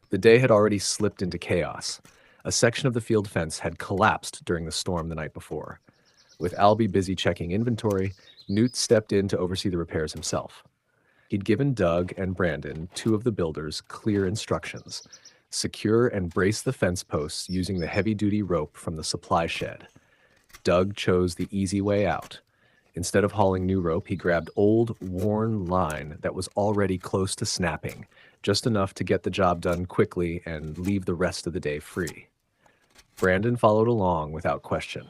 The day had already slipped into chaos. A section of the field fence had collapsed during the storm the night before. With Albie busy checking inventory, Newt stepped in to oversee the repairs himself. He'd given Doug and Brandon, two of the builders, clear instructions. Secure and brace the fence posts using the heavy-duty rope from the supply shed. Doug chose the easy way out. Instead of hauling new rope, he grabbed old, worn line that was already close to snapping, just enough to get the job done quickly and leave the rest of the day free. Brandon followed along without question.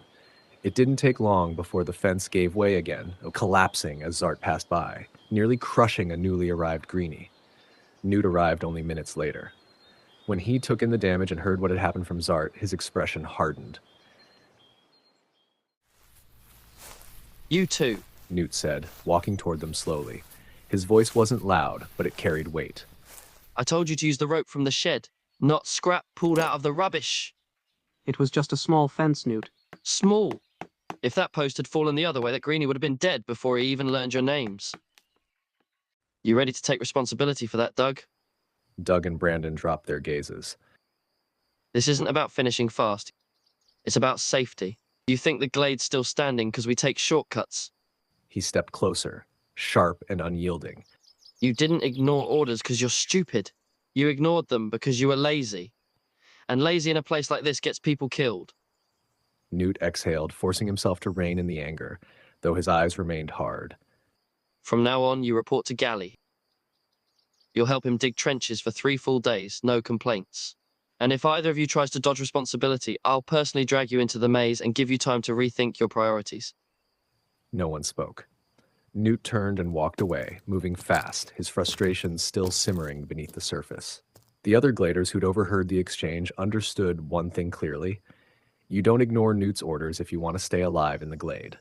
It didn't take long before the fence gave way again, collapsing as Zart passed by, nearly crushing a newly arrived greenie. Newt arrived only minutes later. When he took in the damage and heard what had happened from Zart, his expression hardened. You too, Newt said, walking toward them slowly. His voice wasn't loud, but it carried weight. I told you to use the rope from the shed, not scrap pulled out of the rubbish. It was just a small fence, Newt. Small. If that post had fallen the other way, that greenie would have been dead before he even learned your names. You ready to take responsibility for that, Doug? Doug and Brandon dropped their gazes. This isn't about finishing fast. It's about safety. You think the glade's still standing because we take shortcuts? He stepped closer, sharp and unyielding. You didn't ignore orders because you're stupid. You ignored them because you were lazy. And lazy in a place like this gets people killed. Newt exhaled, forcing himself to rein in the anger, though his eyes remained hard. From now on, you report to Galley. You'll help him dig trenches for 3 full days, no complaints. And if either of you tries to dodge responsibility, I'll personally drag you into the maze and give you time to rethink your priorities. No one spoke. Newt turned and walked away, moving fast, his frustration still simmering beneath the surface. The other gladers who'd overheard the exchange understood one thing clearly. You don't ignore Newt's orders if you want to stay alive in the glade.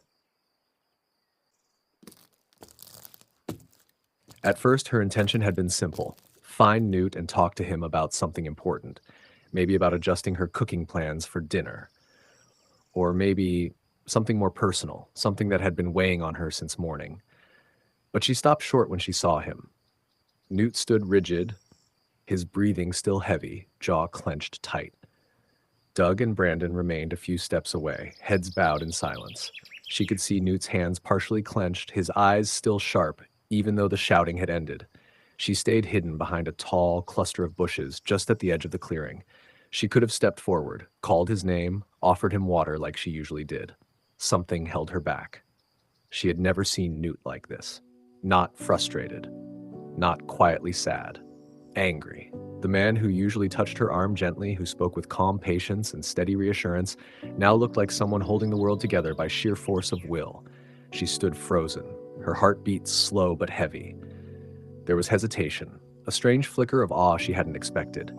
At first, her intention had been simple. Find Newt and talk to him about something important. Maybe about adjusting her cooking plans for dinner. Or maybe something more personal, something that had been weighing on her since morning. But she stopped short when she saw him. Newt stood rigid, his breathing still heavy, jaw clenched tight. Doug and Brandon remained a few steps away, heads bowed in silence. She could see Newt's hands partially clenched, his eyes still sharp, even though the shouting had ended. She stayed hidden behind a tall cluster of bushes just at the edge of the clearing. She could have stepped forward, called his name, offered him water like she usually did. Something held her back. She had never seen Newt like this. Not frustrated. Not quietly sad. Angry. The man who usually touched her arm gently, who spoke with calm patience and steady reassurance, now looked like someone holding the world together by sheer force of will. She stood frozen, her heartbeat slow but heavy. There was hesitation, a strange flicker of awe she hadn't expected.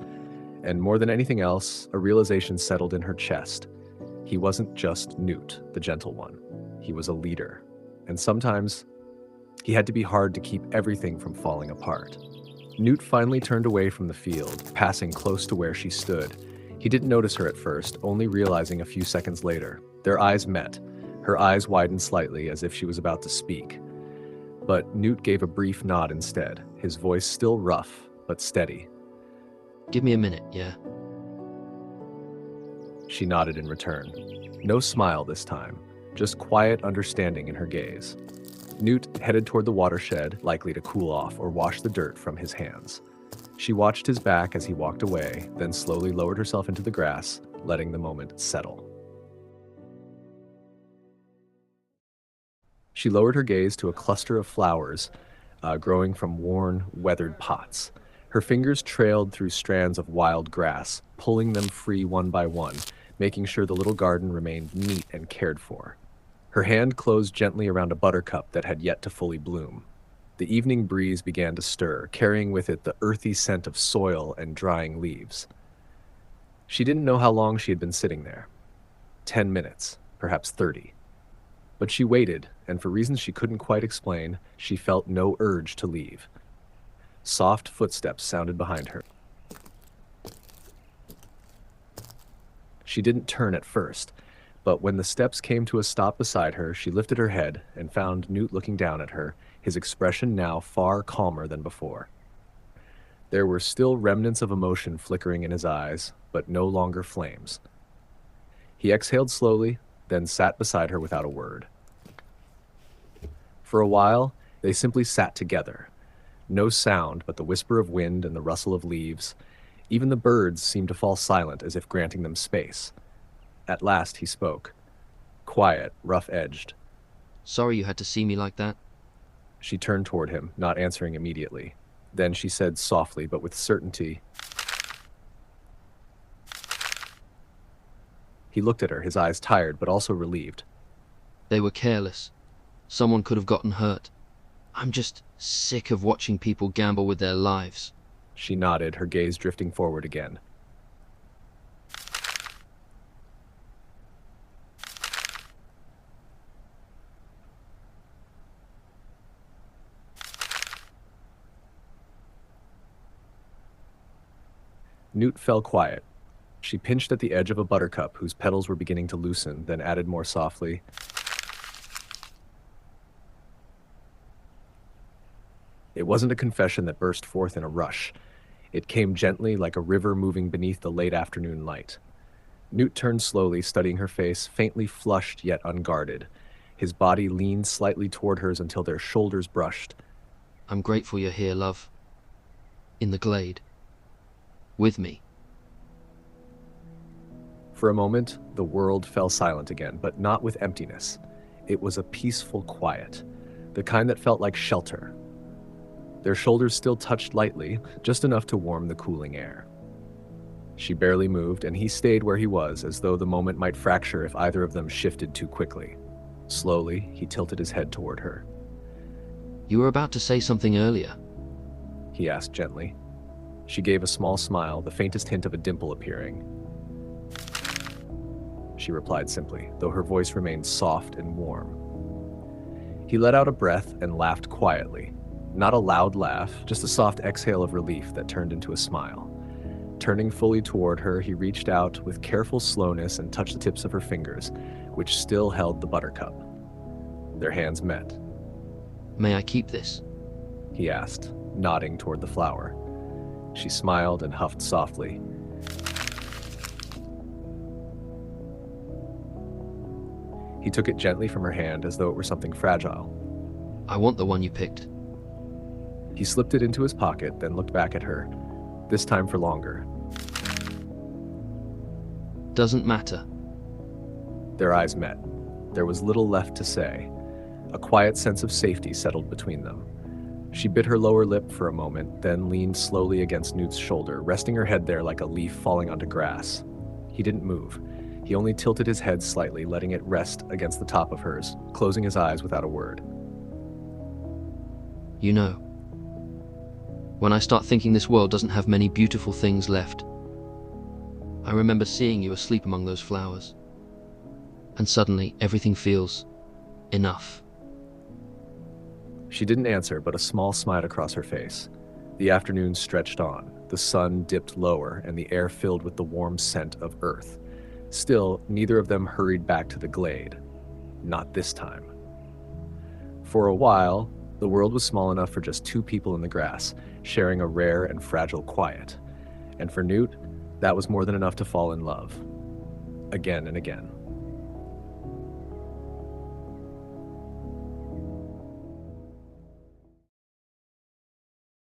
And more than anything else, a realization settled in her chest. He wasn't just Newt, the gentle one. He was a leader. And sometimes, he had to be hard to keep everything from falling apart. Newt finally turned away from the field, passing close to where she stood. He didn't notice her at first, only realizing a few seconds later. Their eyes met. Her eyes widened slightly, as if she was about to speak. But Newt gave a brief nod instead, his voice still rough, but steady. Give me a minute, yeah? She nodded in return. No smile this time, just quiet understanding in her gaze. Newt headed toward the watershed, likely to cool off or wash the dirt from his hands. She watched his back as he walked away, then slowly lowered herself into the grass, letting the moment settle. She lowered her gaze to a cluster of flowers growing from worn, weathered pots. Her fingers trailed through strands of wild grass, pulling them free one by one, making sure the little garden remained neat and cared for. Her hand closed gently around a buttercup that had yet to fully bloom. The evening breeze began to stir, carrying with it the earthy scent of soil and drying leaves. She didn't know how long she had been sitting there. 10 minutes, perhaps 30. But she waited, and for reasons she couldn't quite explain, she felt no urge to leave. Soft footsteps sounded behind her. She didn't turn at first, but when the steps came to a stop beside her, she lifted her head and found Newt looking down at her, his expression now far calmer than before. There were still remnants of emotion flickering in his eyes, but no longer flames. He exhaled slowly, then sat beside her without a word. For a while, they simply sat together. No sound but the whisper of wind and the rustle of leaves. Even the birds seemed to fall silent as if granting them space. At last he spoke. Quiet, rough-edged. Sorry you had to see me like that. She turned toward him, not answering immediately. Then she said softly, but with certainty. He looked at her, his eyes tired, but also relieved. They were careless. Someone could have gotten hurt. I'm just sick of watching people gamble with their lives. She nodded, her gaze drifting forward again. Newt fell quiet. She pinched at the edge of a buttercup whose petals were beginning to loosen, then added more softly, It wasn't a confession that burst forth in a rush. It came gently, like a river moving beneath the late afternoon light. Newt turned slowly, studying her face, faintly flushed yet unguarded. His body leaned slightly toward hers until their shoulders brushed. I'm grateful you're here, love. In the glade. With me. For a moment, the world fell silent again, but not with emptiness. It was a peaceful quiet, the kind that felt like shelter. Their shoulders still touched lightly, just enough to warm the cooling air. She barely moved, and he stayed where he was, as though the moment might fracture if either of them shifted too quickly. Slowly, he tilted his head toward her. You were about to say something earlier. He asked gently. She gave a small smile, the faintest hint of a dimple appearing. She replied simply, though her voice remained soft and warm. He let out a breath and laughed quietly. Not a loud laugh, just a soft exhale of relief that turned into a smile. Turning fully toward her, he reached out with careful slowness and touched the tips of her fingers, which still held the buttercup. Their hands met. May I keep this? He asked, nodding toward the flower. She smiled and huffed softly. He took it gently from her hand as though it were something fragile. I want the one you picked. He slipped it into his pocket, then looked back at her, this time for longer. Doesn't matter. Their eyes met. There was little left to say. A quiet sense of safety settled between them. She bit her lower lip for a moment, then leaned slowly against Newt's shoulder, resting her head there like a leaf falling onto grass. He didn't move. He only tilted his head slightly, letting it rest against the top of hers, closing his eyes without a word. You know, when I start thinking this world doesn't have many beautiful things left, I remember seeing you asleep among those flowers. And suddenly, everything feels enough. She didn't answer, but a small smile across her face. The afternoon stretched on. The sun dipped lower, and the air filled with the warm scent of earth. Still, neither of them hurried back to the glade. Not this time. For a while, the world was small enough for just two people in the grass, sharing a rare and fragile quiet. And for Newt, that was more than enough to fall in love. Again and again.